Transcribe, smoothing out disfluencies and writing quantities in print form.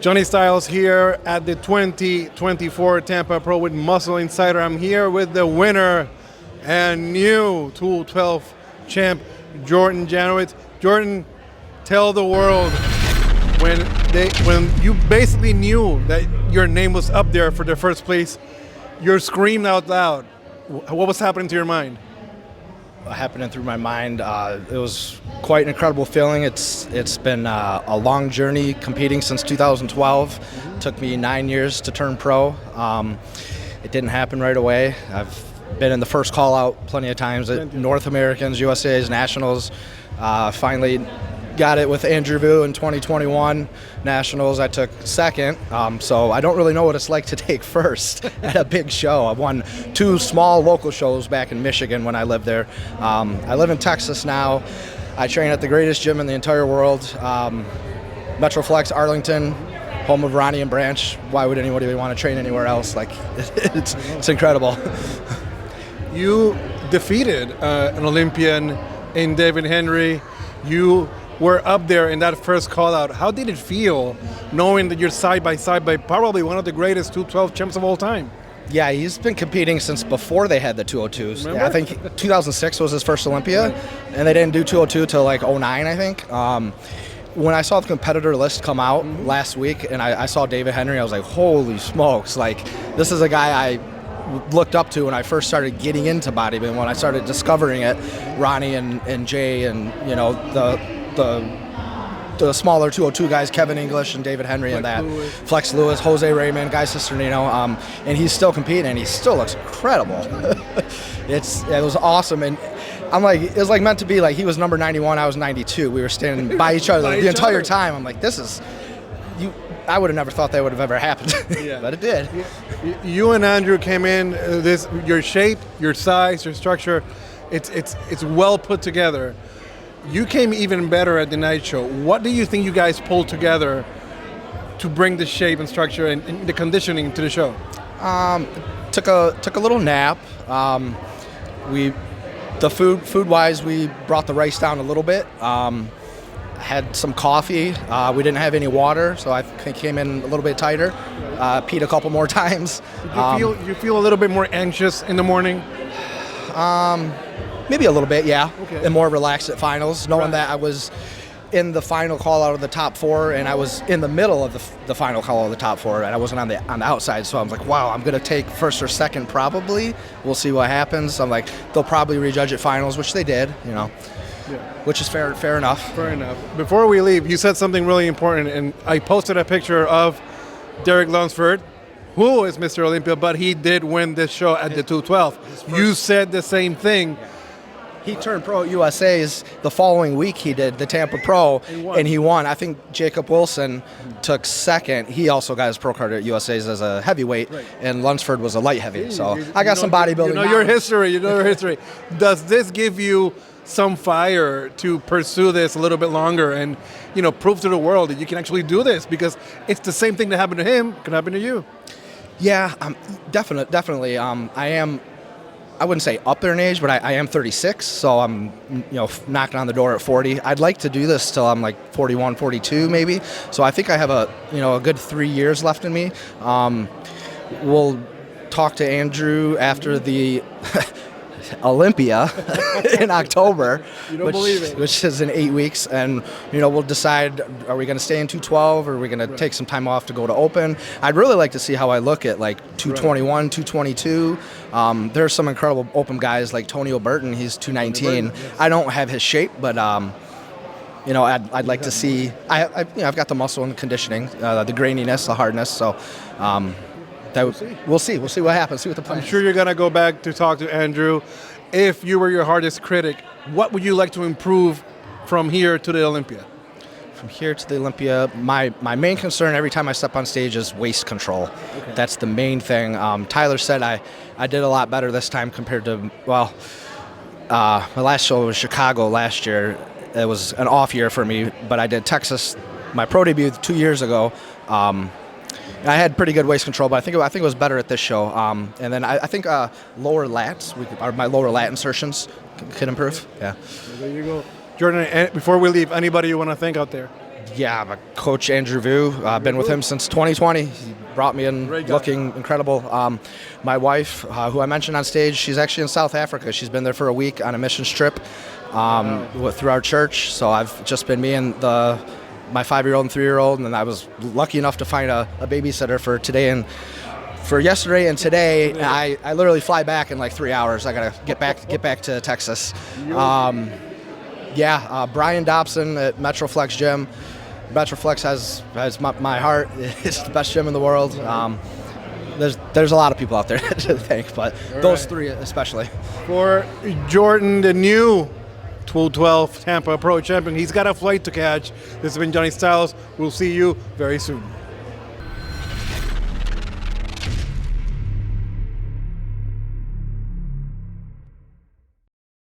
Johnny Styles here at the 2024 Tampa Pro with Muscle Insider. I'm here with the winner and new 212 champ, Jordan Janowitz. Jordan, tell the world when you basically knew that your name was up there for the first place, you screamed out loud. What was happening to your mind? Happening through my mind, it was quite an incredible feeling. It's been a long journey competing since 2012. Took me 9 years to turn pro. It didn't happen right away. I've been in the first call out plenty of times at North Americans, USA's, Nationals. Finally got it with Andrew Vu in 2021 Nationals. I took second, so I don't really know what it's like to take first at a big show. I won 2 small local shows back in Michigan when I lived there. I live in Texas now. I train at the greatest gym in the entire world, Metroflex Arlington, home of Ronnie and Branch. Why would anybody want to train anywhere else? Like, it's incredible. You defeated an Olympian in David Henry. You were up there in that first call out. How did it feel knowing that you're side by side by probably one of the greatest 212 champs of all time? Yeah, he's been competing since before they had the 202s. Yeah, I think 2006 was his first Olympia, and they didn't do 202 till like 09, I think. When I saw the competitor list come out last week and I saw David Henry, I was like, holy smokes, like this is a guy I looked up to when I first started getting into bodybuilding, when I started discovering it. Ronnie and Jay and, you know, the smaller 202 guys, Kevin English and David Henry and that. Flex Lewis, Jose Raymond, Guy Cisternino, and he's still competing and he still looks incredible. It was awesome, and I'm like, it was like meant to be. Like, he was number 91, I was 92. We were standing by each other the entire time. I'm like, this is, I would have never thought that would have ever happened, but it did. You and Andrew came in, your shape, your size, your structure, it's well put together. You came even better at the night show. What do you think you guys pulled together to bring the shape and structure and the conditioning to the show? Took a little nap. Food wise, we brought the rice down a little bit. Had some coffee. We didn't have any water, so I came in a little bit tighter. Peed a couple more times. You feel a little bit more anxious in the morning? Maybe a little bit, yeah. Okay. And more relaxed at finals, knowing that I was in the final call out of the top 4, and I was in the middle of the final call out of the top 4, and I wasn't on the outside. So I'm like, wow, I'm gonna take first or second probably. We'll see what happens. I'm like, they'll probably rejudge at finals, which they did, you know. Yeah. Which is fair enough. Fair enough. Before we leave, you said something really important, and I posted a picture of Derek Lunsford, who is Mr. Olympia, but he did win this show at the 212. You said the same thing. Yeah. He turned pro at USA's the following week. He did the Tampa Pro, and he won. I think Jacob Wilson took second. He also got his pro card at USA's as a heavyweight, and Lunsford was a light heavy. So I got some bodybuilding. You know your history. You know your history. Does this give you some fire to pursue this a little bit longer and, you know, prove to the world that you can actually do this? Because it's the same thing that happened to him can happen to you. Yeah, definitely. I wouldn't say up there in age, but I am 36, so I'm, you know, knocking on the door at 40. I'd like to do this till I'm like 41, 42 maybe. So I think I have a good 3 years left in me. We'll talk to Andrew after the Olympia in October, which is in 8 weeks, and we'll decide, are we going to stay in 212 or are we going to take some time off to go to open? I'd really like to see how I look at like 221, 222. There's some incredible open guys like Tony O'Burton. He's 219. I don't have his shape, but I'd like to see. I've got the muscle and the conditioning, the graininess, the hardness. So we'll see what happens. See what the plan is. I'm sure you're gonna go back to talk to Andrew. If you were your hardest critic, what would you like to improve from here to the Olympia? From here to the Olympia, my main concern every time I step on stage is waist control. Okay. That's the main thing. Tyler said I did a lot better this time compared to, my last show was Chicago last year. It was an off year for me, but I did Texas, my pro debut 2 years ago. I had pretty good waist control, but I think it was better at this show. And then I think lower lats, my lower lat insertions could improve. Yeah. There you go. Jordan, before we leave, anybody you want to thank out there? Yeah, my coach Andrew Vu. I've been with him since 2020. He brought me in looking incredible. My wife, who I mentioned on stage, she's actually in South Africa. She's been there for a week on a missions trip through our church. So I've just been me and my 5-year-old and 3-year-old, and then I was lucky enough to find a babysitter for today and for yesterday and today. I literally fly back in like 3 hours. I gotta get back to Texas. Brian Dobson at Metroflex Gym. Metroflex has my heart. It's the best gym in the world. There's a lot of people out there to thank, but those three especially. For Jordan, the new 212 Tampa Pro champion, he's got a flight to catch. This has been Johnny Styles. We'll see you very soon.